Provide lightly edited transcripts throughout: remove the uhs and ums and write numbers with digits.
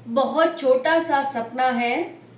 बहुत छोटा सा सपना है,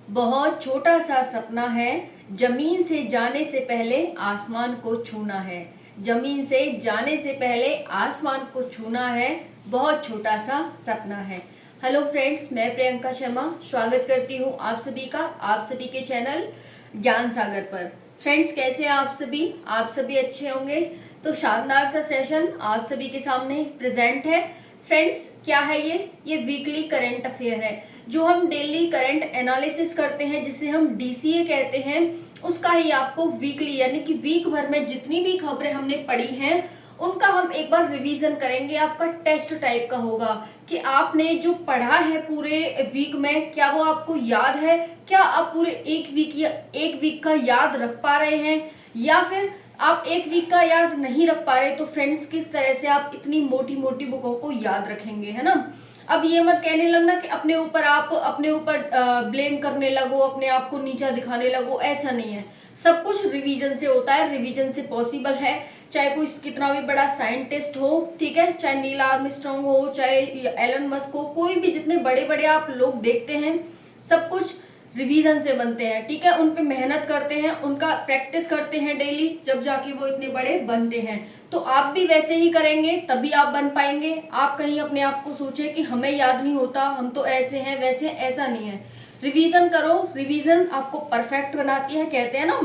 बहुत छोटा सा सपना है। जमीन से जाने से पहले आसमान को छूना है। जमीन से जाने से पहले आसमान को छूना है। बहुत छोटा सा सपना है। हेलो फ्रेंड्स, मैं प्रियंका शर्मा स्वागत करती हूँ आप सभी का आप सभी के चैनल ज्ञान सागर पर। फ्रेंड्स, कैसे हैं आप सभी? आप सभी अच्छे होंगे। तो शानदार सा सेशन आप सभी के सामने प्रेजेंट है। फ्रेंड्स, क्या है ये वीकली करंट अफेयर है जो हम डेली करंट एनालिसिस करते हैं, जिसे हम डीसीए कहते हैं। उसका ही आपको वीकली यानी कि वीक भर में जितनी भी खबरें हमने पढ़ी हैं उनका हम एक बार रिवीजन करेंगे। आपका टेस्ट टाइप का होगा कि आपने जो पढ़ा है पूरे वीक में, क्या वो आपको याद है? क्या आप पूरे एक वीक का याद रख पा रहे हैं, या फिर आप एक वीक का याद नहीं रख पा रहे? तो फ्रेंड्स, किस तरह से आप इतनी मोटी मोटी बुकों को याद रखेंगे, है ना? अब ये मत कहने लगना कि आप अपने ऊपर ब्लेम करने लगो, अपने आप को नीचा दिखाने लगो। ऐसा नहीं है। सब कुछ रिवीजन से होता है, रिवीजन से पॉसिबल है। चाहे कोई कितना भी बड़ा साइंटिस्ट हो, ठीक है, चाहे नील आर्मस्ट्रांग हो, चाहे एलन मस्क हो, कोई भी जितने बड़े बड़े आप लोग देखते हैं, सब कुछ रिवीजन से बनते हैं। ठीक है, उन पे मेहनत करते हैं, उनका प्रैक्टिस करते हैं डेली, जब जाके वो इतने बड़े बनते हैं। तो आप भी वैसे ही करेंगे तभी आप बन पाएंगे। आप कहीं अपने आप को सोचे कि हमें याद नहीं होता, हम तो ऐसे हैं वैसे हैं, ऐसा नहीं है। रिवीजन करो, रिवीजन आपको परफेक्ट बनाती है। कहते हैं ना,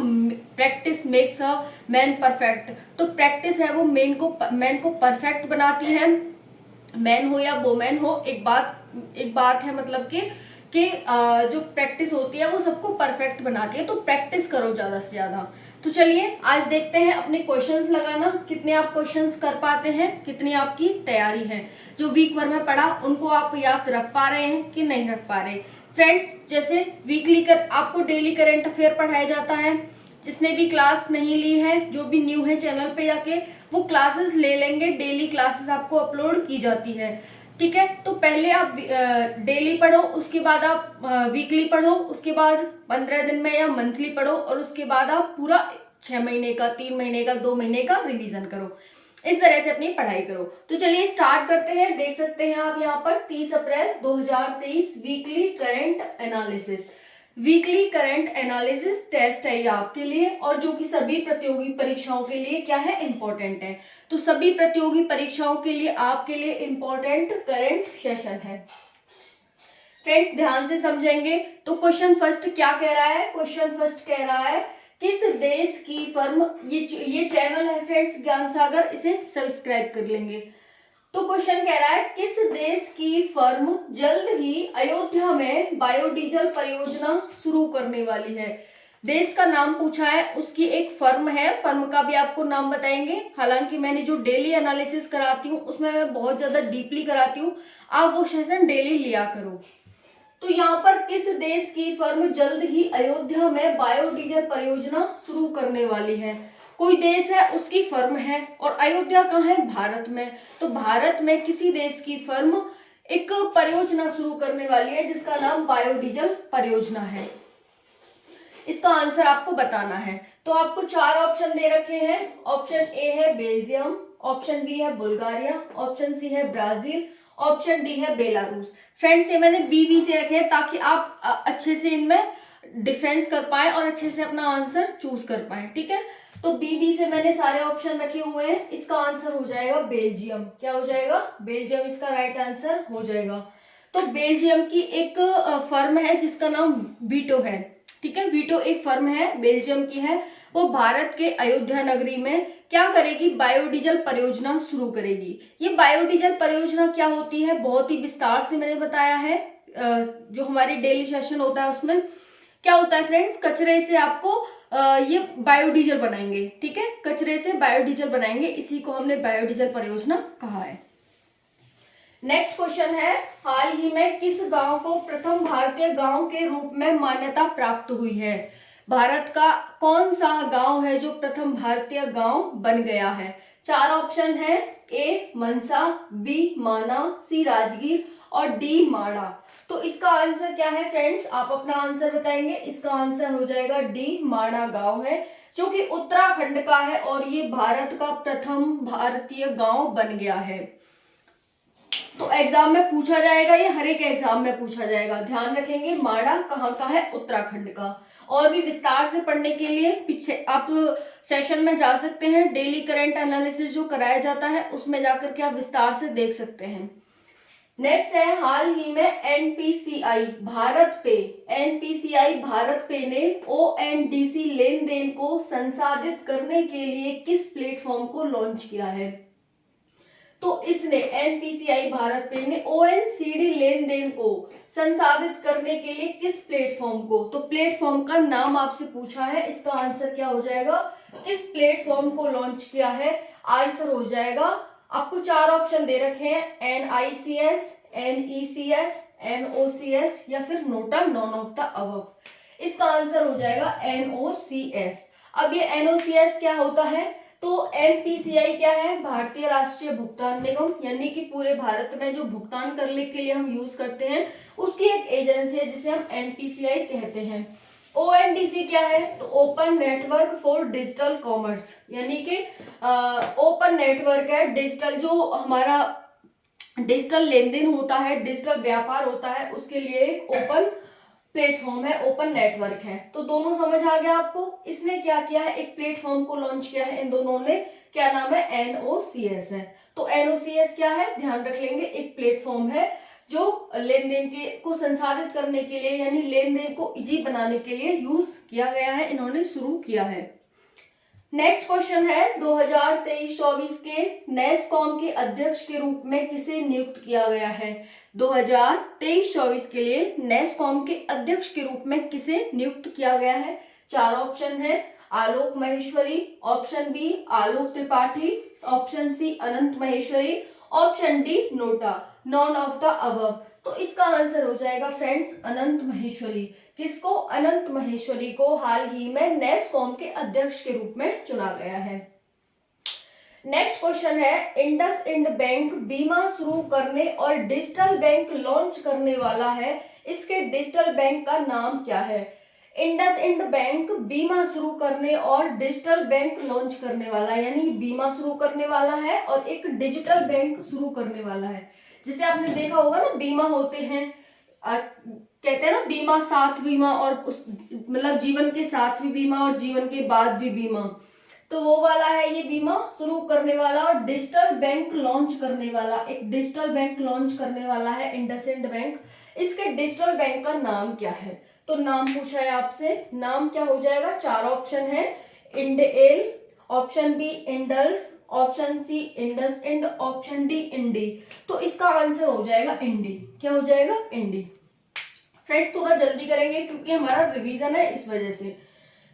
practice makes a man perfect. तो प्रैक्टिस है वो मैन को परफेक्ट बनाती है। मैन हो या वोमेन हो, एक बात है, मतलब कि जो प्रैक्टिस होती है वो सबको परफेक्ट बनाती है। तो प्रैक्टिस करो ज्यादा से ज्यादा। तो चलिए आज देखते हैं अपने क्वेश्चंस लगाना, कितने आप क्वेश्चंस कर पाते हैं, कितनी आपकी तैयारी है। जो वीक भर में पढ़ा उनको आप याद रख पा रहे हैं कि नहीं रख पा रहे? फ्रेंड्स, जैसे आपको डेली करंट अफेयर पढ़ाया जाता है। जिसने भी क्लास नहीं ली है, जो भी न्यू है, चैनल पे जाके वो क्लासेस ले लेंगे। डेली क्लासेस आपको अपलोड की जाती है। ठीक है, तो पहले आप डेली पढ़ो, उसके बाद आप वीकली पढ़ो, उसके बाद 15 दिन में या मंथली पढ़ो, और उसके बाद आप पूरा 6 महीने का, 3 महीने का, 2 महीने का रिवीजन करो। इस तरह से अपनी पढ़ाई करो। तो चलिए स्टार्ट करते हैं। देख सकते हैं आप यहाँ पर 30 April 2023 weekly current analysis. Weekly current analysis test है ये आपके लिए, और जो कि सभी प्रतियोगी परीक्षाओं के लिए क्या है, इंपॉर्टेंट है। तो सभी प्रतियोगी परीक्षाओं के लिए आपके लिए इंपॉर्टेंट करंट सेशन है। फ्रेंड्स, ध्यान से समझेंगे। तो क्वेश्चन फर्स्ट क्या कह रहा है? क्वेश्चन फर्स्ट कह रहा है, किस देश की फर्म, ये चैनल है फ्रेंड्स ज्ञान सागर, इसे सब्सक्राइब कर लेंगे। तो क्वेश्चन कह रहा है, किस देश की फर्म जल्द ही अयोध्या में बायोडीजल परियोजना शुरू करने वाली है? देश का नाम पूछा है, उसकी एक फर्म है, फर्म का भी आपको नाम बताएंगे। हालांकि मैंने जो डेली एनालिसिस कराती हूँ उसमें मैं बहुत ज्यादा डीपली कराती हूँ, आप वो सेशन डेली लिया करो। तो यहाँ पर किस देश की फर्म जल्द ही अयोध्या में बायोडीजल परियोजना शुरू करने वाली है? कोई देश है, उसकी फर्म है, और अयोध्या कहाँ है? भारत में। तो भारत में किसी देश की फर्म एक परियोजना शुरू करने वाली है जिसका नाम बायोडीजल परियोजना है। इसका आंसर आपको बताना है। तो आपको 4 ऑप्शन दे रखे हैं। ऑप्शन ए है बेल्जियम, ऑप्शन बी है बुल्गारिया, ऑप्शन सी है ब्राजील, ऑप्शन डी है बेलारूस। फ्रेंड्स, ये मैंने बी से रखे हैं ताकि आप अच्छे से इनमें डिफरेंस कर पाए और अच्छे से अपना आंसर चूज कर पाए। ठीक है, तो बी से मैंने सारे ऑप्शन रखे हुए हैं। इसका आंसर हो जाएगा बेल्जियम। क्या हो जाएगा? बेल्जियम इसका राइट आंसर हो जाएगा। तो बेल्जियम की एक फर्म है जिसका नाम वीटो है। ठीक है, वीटो एक फर्म है, बेल्जियम की है। वो भारत के अयोध्या नगरी में क्या करेगी? बायोडीजल परियोजना शुरू करेगी। ये बायोडीजल परियोजना क्या होती है, बहुत ही विस्तार से मैंने बताया है। जो हमारे डेली सेशन होता है उसमें क्या होता है फ्रेंड्स, कचरे से आपको ये बायोडीजल बनाएंगे। ठीक है, कचरे से बायोडीजल बनाएंगे, इसी को हमने बायोडीजल परियोजना कहा है। नेक्स्ट क्वेश्चन है, हाल ही में किस गांव को प्रथम भारतीय गांव के रूप में मान्यता प्राप्त हुई है? भारत का कौन सा गांव है जो प्रथम भारतीय गांव बन गया है? 4 ऑप्शन है, ए मनसा, बी माना, सी राजगीर और डी माड़ा। तो इसका आंसर क्या है फ्रेंड्स? आप अपना आंसर बताएंगे। इसका आंसर हो जाएगा डी माड़ा गांव है, जो कि उत्तराखंड का है, और ये भारत का प्रथम भारतीय गांव बन गया है। तो एग्जाम में पूछा जाएगा, ये हर एक एग्जाम में पूछा जाएगा, ध्यान रखेंगे। माड़ा कहाँ का है? उत्तराखंड का। और भी विस्तार से पढ़ने के लिए पीछे आप सेशन में जा सकते हैं, डेली करंट एनालिसिस जो कराया जाता है उसमें जाकर के आप विस्तार से देख सकते हैं। नेक्स्ट है, हाल ही में एनपीसीआई भारत पे ने ओएनडीसी लेन देन को संसाधित करने के लिए किस प्लेटफॉर्म को लॉन्च किया है? तो इसने एनपीसीआई भारत पे ने ओएनसीडी लेन देन को संसाधित करने के लिए किस प्लेटफॉर्म को, तो प्लेटफॉर्म का नाम आपसे पूछा है, इसका आंसर क्या हो जाएगा? किस प्लेटफॉर्म को लॉन्च किया है? आंसर हो जाएगा, आपको 4 ऑप्शन दे रखे हैं, NICS, NECS, NOCS या फिर NOTA, none of the above. इसका आंसर हो जाएगा NOCS। अब ये NOCS क्या होता है? तो एनपीसीआई क्या है? भारतीय राष्ट्रीय भुगतान निगम, यानी कि पूरे भारत में जो भुगतान करने के लिए हम यूज करते हैं उसकी एक एजेंसी है जिसे हम एनपीसीआई कहते हैं। ओएनडीसी क्या है? तो open network for digital commerce, यानी कि ओपन नेटवर्क है, डिजिटल जो हमारा डिजिटल लेन देन होता है, डिजिटल व्यापार होता है, उसके लिए एक ओपन प्लेटफॉर्म है, ओपन नेटवर्क है। तो दोनों समझ आ गया आपको? इसने क्या किया है? एक प्लेटफॉर्म को लॉन्च किया है, इन दोनों ने, क्या नाम है? NOCS है। तो NOCS क्या है? ध्यान रख लेंगे, एक प्लेटफॉर्म है जो लेन देन के को संसाधित करने के लिए, यानी लेन देन को इजी बनाने के लिए यूज किया गया है, इन्होंने शुरू किया है। नेक्स्ट क्वेश्चन है, 2023-24 के नेस्कॉम के अध्यक्ष के रूप में किसे नियुक्त किया गया है? 2023-24 के लिए नेस्कॉम के अध्यक्ष के रूप में किसे नियुक्त किया गया है? 4 ऑप्शन है, Alok Maheshwari, option B Alok Tripathi, option C Anant Maheshwari, option D NOTA, none of the above. तो इसका आंसर हो जाएगा फ्रेंड्स अनंत महेश्वरी। किसको? अनंत महेश्वरी को हाल ही में नेस्कॉम के अध्यक्ष के रूप में चुना गया है। नेक्स्ट क्वेश्चन है, इंडसइंड बैंक बीमा शुरू करने और डिजिटल बैंक लॉन्च करने वाला है, इसके डिजिटल बैंक का नाम क्या है? इंडसइंड बैंक बीमा शुरू करने और डिजिटल बैंक लॉन्च करने वाला है, यानी बीमा शुरू करने वाला है और एक डिजिटल बैंक शुरू करने वाला है। जिसे आपने देखा होगा ना, बीमा होते हैं, कहते हैं ना बीमा साथ बीमा, और उस मतलब जीवन के साथ भी बीमा और जीवन के बाद भी बीमा, तो वो वाला है ये बीमा शुरू करने वाला। और डिजिटल बैंक लॉन्च करने वाला, एक डिजिटल बैंक लॉन्च करने वाला है इंडसइंड बैंक। इसके डिजिटल बैंक का नाम क्या है? तो नाम पूछा है आपसे, नाम क्या हो जाएगा? 4 ऑप्शन है, इंडएल, ऑप्शन बी इंडल्स, option C IndusInd, option D इंडी। तो इसका आंसर हो जाएगा इंडी। क्या हो जाएगा? इंडी। फ्रेंड्स थोड़ा जल्दी करेंगे क्योंकि हमारा रिवीजन है, इस वजह से।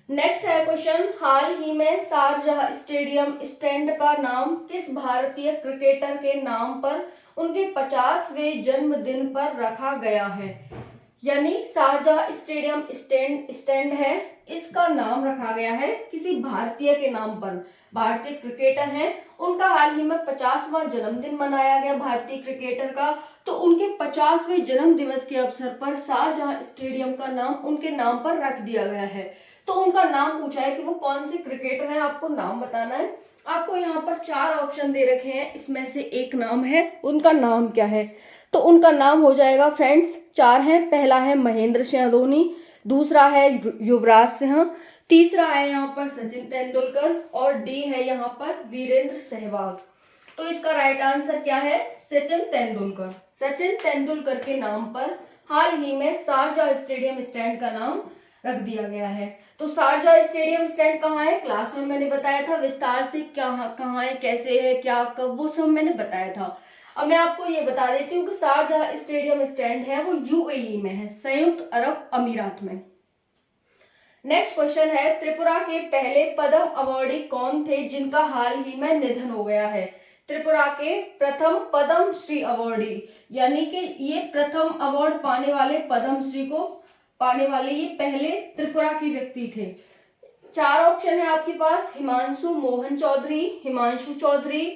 नेक्स्ट है क्वेश्चन, हाल ही में शारजाह स्टेडियम स्टैंड का नाम किस भारतीय क्रिकेटर के नाम पर उनके 50वें जन्मदिन पर रखा गया है? यानी शारजाह स्टेडियम स्टैंड है, इसका नाम रखा गया है किसी भारतीय के नाम पर। भारतीय क्रिकेटर हैं, उनका हाल ही में 50वां जन्मदिन मनाया गया भारतीय क्रिकेटर का, तो उनके 50वें जन्म दिवस के अवसर पर शारजाह स्टेडियम का नाम उनके नाम पर रख दिया गया है। तो उनका नाम पूछा है कि वो कौन से क्रिकेटर हैं, आपको नाम बताना है। आपको यहाँ पर 4 ऑप्शन दे रखे हैं, इसमें से एक नाम है, उनका नाम क्या है? तो उनका नाम हो जाएगा फ्रेंड्स 4 हैं। पहला है महेंद्र सिंह धोनी, दूसरा है युवराज सिंह, तीसरा है यहाँ पर सचिन तेंदुलकर, और डी है यहाँ पर वीरेंद्र सहवाग। तो इसका राइट आंसर क्या है? सचिन तेंदुलकर। सचिन तेंदुलकर के नाम पर हाल ही में शारजाह स्टेडियम स्टैंड का नाम रख दिया गया है। तो शारजाह स्टेडियम स्टैंड कहाँ है? क्लास में मैंने बताया था विस्तार से, कहाँ है, कैसे है, क्या, कब, वो सब मैंने बताया था। अब मैं आपको ये बता देती हूँ कि शारजाह स्टेडियम स्टैंड है वो यूएई में है, संयुक्त अरब अमीरात में। नेक्स्ट क्वेश्चन है, त्रिपुरा के पहले पद्म अवार्डी कौन थे जिनका हाल ही में निधन हो गया है? त्रिपुरा के प्रथम पद्म श्री अवार्डी, यानी कि ये प्रथम अवार्ड पाने वाले, पद्म श्री को पाने वाले ये पहले त्रिपुरा के व्यक्ति थे। 4 ऑप्शन है आपके पास, हिमांशु मोहन चौधरी, हिमांशु चौधरी,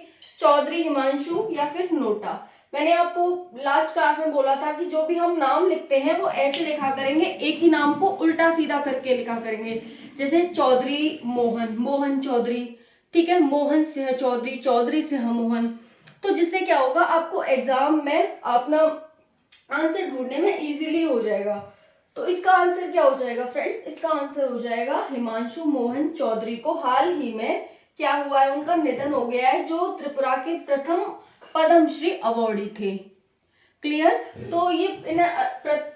चौधरी हिमांशु या फिर नोटा। मैंने आपको लास्ट क्लास में बोला था कि जो भी हम नाम लिखते हैं वो ऐसे लिखा करेंगे, एक ही नाम को उल्टा सीधा करके लिखा करेंगे। जैसे चौधरी मोहन, मोहन चौधरी, ठीक है, मोहन सिंह चौधरी, चौधरी सिंह मोहन। तो जिससे क्या होगा, आपको एग्जाम में अपना आंसर ढूंढने में इजीली हो जाएगा। तो इसका आंसर क्या हो जाएगा फ्रेंड्स, इसका आंसर हो जाएगा हिमांशु मोहन चौधरी को हाल ही में क्या हुआ है, उनका निधन हो गया है, जो त्रिपुरा के प्रथम पद्मश्री अवॉर्डी थे। क्लियर। तो ये इन्हें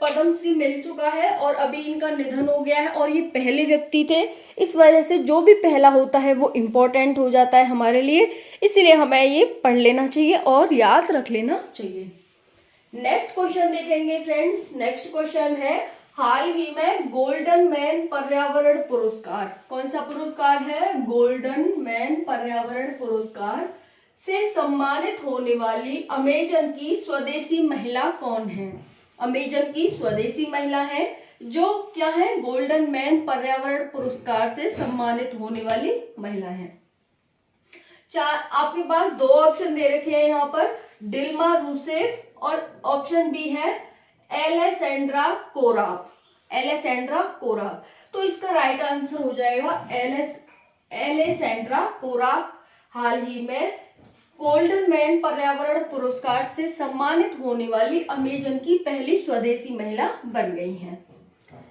पद्मश्री मिल चुका है और अभी इनका निधन हो गया है और ये पहले व्यक्ति थे। इस वजह से जो भी पहला होता है वो इम्पोर्टेंट हो जाता है हमारे लिए, इसीलिए हमें ये पढ़ लेना चाहिए और याद रख लेना चाहिए। नेक्स्ट क्वेश्चन देखेंगे फ्रेंड्स। नेक्स्ट क्वेश्चन है, हाल ही में गोल्डन मैन पर्यावरण पुरस्कार, कौन सा पुरस्कार है, गोल्डन मैन पर्यावरण पुरस्कार से सम्मानित होने वाली अमेजन की स्वदेशी महिला कौन है। अमेजन की स्वदेशी महिला है जो क्या है, गोल्डन मैन पर्यावरण पुरस्कार से सम्मानित होने वाली महिला है। आपके पास दो ऑप्शन दे रखे हैं यहाँ पर, डिल्मा रूसेफ और ऑप्शन बी है एलेसेंड्रा कोराफ, एलेसेंड्रा कोराफ। तो इसका राइट आंसर हो जाएगा एलेसेंड्रा कोराफ हाल ही में गोल्डन मैन पर्यावरण पुरस्कार से सम्मानित होने वाली अमेजन की पहली स्वदेशी महिला बन गई हैं।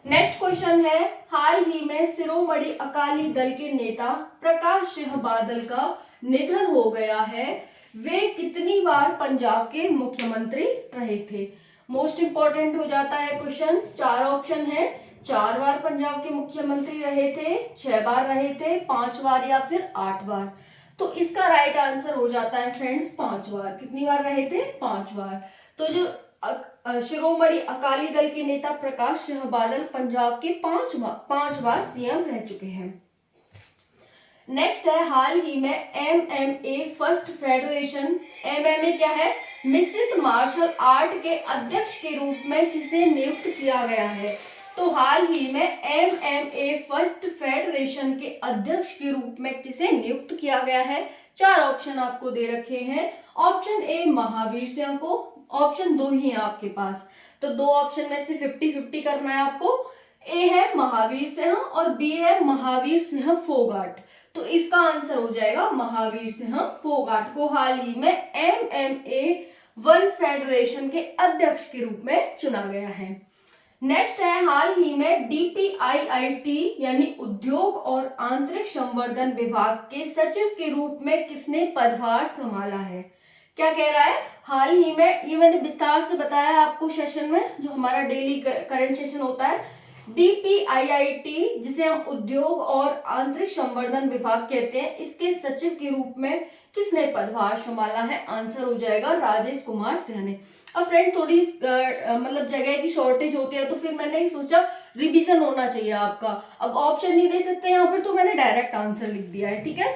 नेक्स्ट क्वेश्चन है, हाल ही में शिरोमणि अकाली दल के नेता प्रकाश सिंह बादल का निधन हो गया है, वे कितनी बार पंजाब के मुख्यमंत्री रहे थे। मोस्ट इंपॉर्टेंट हो जाता है क्वेश्चन। चार ऑप्शन है, 4 बार पंजाब के मुख्यमंत्री रहे थे, 6 बार रहे थे, 5 बार या फिर 8 बार। तो इसका राइट आंसर हो जाता है फ्रेंड्स 5 बार। कितनी बार रहे थे, 5 बार। तो जो शिरोमणि अकाली दल के नेता प्रकाश सिंह बादल पंजाब के 5 बार सीएम रह चुके हैं। नेक्स्ट है, हाल ही में MMA फर्स्ट फेडरेशन, MMA क्या है, मिश्रित मार्शल आर्ट के अध्यक्ष के रूप में किसे नियुक्त किया गया है। तो हाल ही में MMA फर्स्ट फेडरेशन के अध्यक्ष के रूप में किसे नियुक्त किया गया है। 4 ऑप्शन आपको दे रखे हैं। ऑप्शन ए महावीर सिंह को, ऑप्शन 2 ही है आपके पास, तो 2 ऑप्शन में से 50-50 करना है आपको। ए है महावीर सिंह और बी है महावीर सिंह फोगाट। तो इसका आंसर हो जाएगा महावीर सिंह फोगाट को हाल ही में MMA वर्ल्ड फेडरेशन के अध्यक्ष के रूप में चुना गया है। नेक्स्ट है, हाल ही में DPIIT यानी उद्योग और आंतरिक संवर्धन विभाग के सचिव के रूप में किसने पदभार संभाला है। क्या कह रहा है, हाल ही में, ये मैंने विस्तार से बताया आपको सेशन में, जो हमारा डेली करंट सेशन होता है। DPIIT जिसे हम उद्योग और आंतरिक संवर्धन विभाग कहते हैं, इसके सचिव के रूप में किसने पदभार संभाला है। आंसर हो जाएगा राजेश कुमार सिंह ने। अब फ्रेंड थोड़ी मतलब जगह की शॉर्टेज होती है, तो फिर मैंने सोचा रिवीजन होना चाहिए आपका। अब ऑप्शन नहीं दे सकते यहाँ पर, तो मैंने डायरेक्ट आंसर लिख दिया है। ठीक है,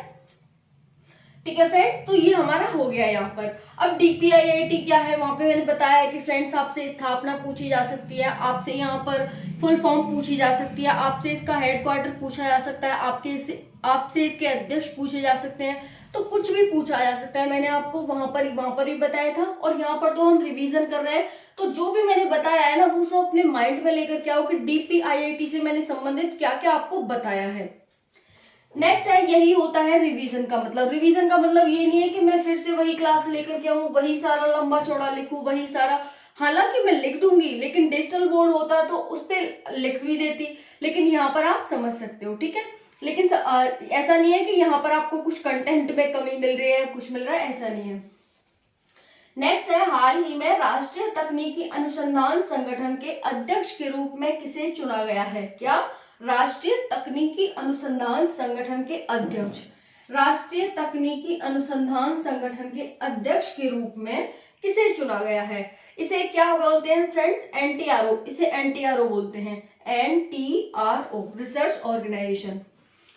ठीक है फ्रेंड्स। तो ये हमारा हो गया यहाँ पर। अब DPIIT क्या है, वहां पे मैंने बताया है कि फ्रेंड्स आपसे स्थापना पूछी जा सकती है, आपसे यहाँ पर फुल फॉर्म पूछी जा सकती है, आपसे इसका हेडक्वार्टर पूछा जा सकता है, आपसे इसके अध्यक्ष पूछे जा सकते हैं, तो कुछ भी पूछा जा सकता है। मैंने आपको वहां पर भी बताया था और यहाँ पर तो हम रिवीजन कर रहे हैं। तो जो भी मैंने बताया है ना, वो सब अपने माइंड में लेकर क्या हो कि DPIIT से मैंने संबंधित क्या क्या आपको बताया है। नेक्स्ट है, यही होता है रिवीजन का मतलब। रिवीजन का मतलब ये नहीं है कि मैं फिर से वही क्लास लेकर के आऊँ, वही सारा लंबा चौड़ा लिखूं, वही सारा, हालांकि मैं लिख दूंगी, लेकिन डिजिटल बोर्ड होता तो उस पर लिख भी देती, लेकिन यहाँ पर आप समझ सकते हो। ठीक है, लेकिन ऐसा नहीं है कि यहाँ पर आपको कुछ कंटेंट में कमी मिल रही है, कुछ मिल रहा है, ऐसा नहीं है। नेक्स्ट है, हाल ही में राष्ट्रीय तकनीकी अनुसंधान संगठन के अध्यक्ष के रूप में किसे चुना गया है। क्या, राष्ट्रीय तकनीकी अनुसंधान संगठन के अध्यक्ष, राष्ट्रीय तकनीकी अनुसंधान संगठन के अध्यक्ष के रूप में किसे चुना गया है। इसे क्या बोलते हैं फ्रेंड्स, NTRO, इसे NTRO बोलते हैं, NTRO, research organization,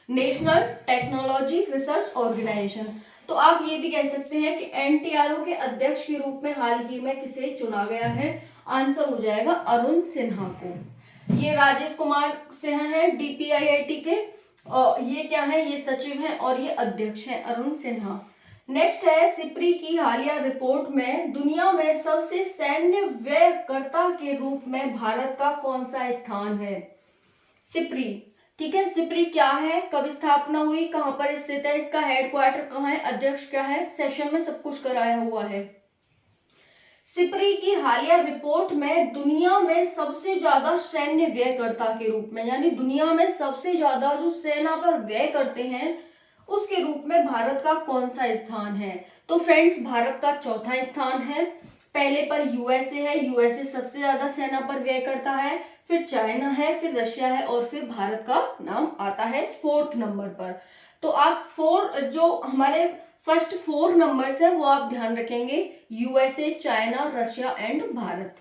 national technology research organization. तो आप ये भी कह सकते हैं कि NTRO के अध्यक्ष के रूप में हाल ही में किसे चुना गया है। आंसर हो जाएगा अरुण सिन्हा को। ये राजेश कुमार सिंह है DPIIT के, और ये क्या है, ये सचिव हैं और ये अध्यक्ष हैं अरुण सिन्हा। नेक्स्ट है, सिप्री की हालिया रिपोर्ट में दुनिया में सबसे सैन्य व्ययकर्ता के रूप में भारत का कौन सा स्थान है। सिप्री ठीक है। सिप्री क्या है, कब स्थापना हुई, कहाँ पर स्थित है, इसका हेडक्वार्टर कहाँ है, अध्यक्ष क्या है, सेशन में सब कुछ कराया हुआ है। सिप्री की हालिया रिपोर्ट में दुनिया में सबसे ज्यादा सैन्य व्ययकर्ता के रूप में, यानी दुनिया में सबसे ज्यादा जो सेना पर व्यय करते हैं उसके रूप में भारत का कौन सा स्थान है। तो फ्रेंड्स, भारत का चौथा स्थान है। पहले पर यूएसए है, यूएसए सबसे ज्यादा सेना पर व्यय करता है, फिर चाइना है, फिर रशिया है और फिर भारत का नाम आता है 4th नंबर पर। तो आप जो हमारे फर्स्ट 4 नंबर्स है वो आप ध्यान रखेंगे, USA, China, Russia and Bharat.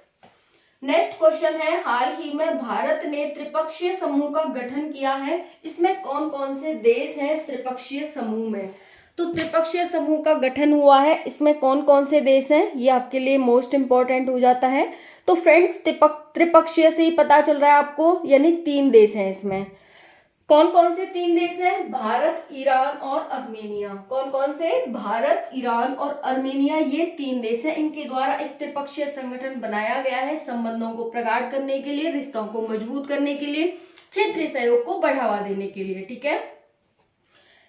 Next question है, हाल ही में भारत ने त्रिपक्षीय समूह का गठन किया है, इसमें कौन कौन से देश हैं त्रिपक्षीय समूह में। तो त्रिपक्षीय समूह का गठन हुआ है, इसमें कौन कौन से देश हैं ये आपके लिए मोस्ट इंपॉर्टेंट हो जाता है। तो फ्रेंड्स, त्रिपक्षीय से ही पता चल रहा है आपको, यानी 3 देश हैं इसमें। कौन कौन से 3 देश हैं, भारत, ईरान और अर्मेनिया। कौन कौन से, भारत, ईरान और अर्मेनिया, ये 3 देश हैं। इनके द्वारा एक त्रिपक्षीय संगठन बनाया गया है संबंधों को प्रगाढ़ करने के लिए, रिश्तों को मजबूत करने के लिए, क्षेत्रीय सहयोग को बढ़ावा देने के लिए। ठीक है।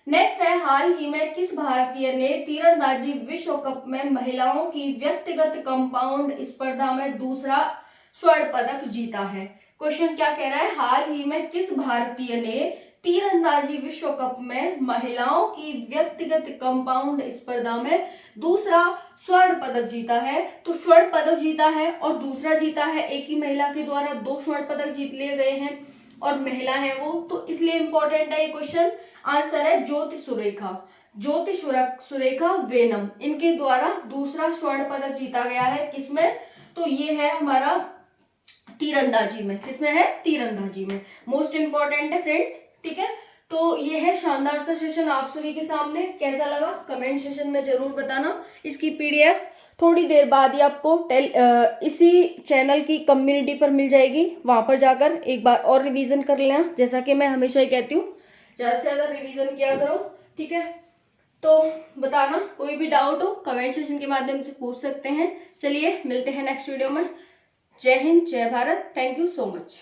नेक्स्ट है, हाल ही में किस भारतीय ने तीरंदाजी विश्व कप में महिलाओं की व्यक्तिगत कंपाउंड स्पर्धा में दूसरा स्वर्ण पदक जीता है। क्वेश्चन क्या कह रहा है, हाल ही में किस भारतीय ने तीरंदाजी विश्व कप में महिलाओं की व्यक्तिगत कंपाउंड स्पर्धा में दूसरा स्वर्ण पदक जीता है। तो स्वर्ण पदक जीता है और दूसरा जीता है, एक ही महिला के द्वारा 2 स्वर्ण पदक जीत लिए गए हैं और महिला है वो, तो इसलिए इंपॉर्टेंट है ये क्वेश्चन। आंसर है ज्योति सुरेखा, ज्योति सुरेखा वेनम, इनके द्वारा दूसरा स्वर्ण पदक जीता गया है। किसमें, तो ये है हमारा तीरंदाजी में। किसमें है, तीरंदाजी में। मोस्ट इंपॉर्टेंट है फ्रेंड्स। ठीक है, तो ये है शानदार सा सेशन आप सभी के सामने। कैसा लगा कमेंट सेशन में जरूर बताना। इसकी पीडीएफ थोड़ी देर बाद ही आपको इसी चैनल की कम्युनिटी पर मिल जाएगी, वहां पर जाकर एक बार और रिवीजन कर लेना। जैसा कि मैं हमेशा ही कहती हूँ, ज्यादा से ज्यादा रिवीजन किया करो। ठीक है, तो बताना, कोई भी डाउट हो कमेंट सेशन के माध्यम से पूछ सकते हैं। चलिए मिलते हैं नेक्स्ट वीडियो में। जय हिंद, जय Bharat, thank you so much.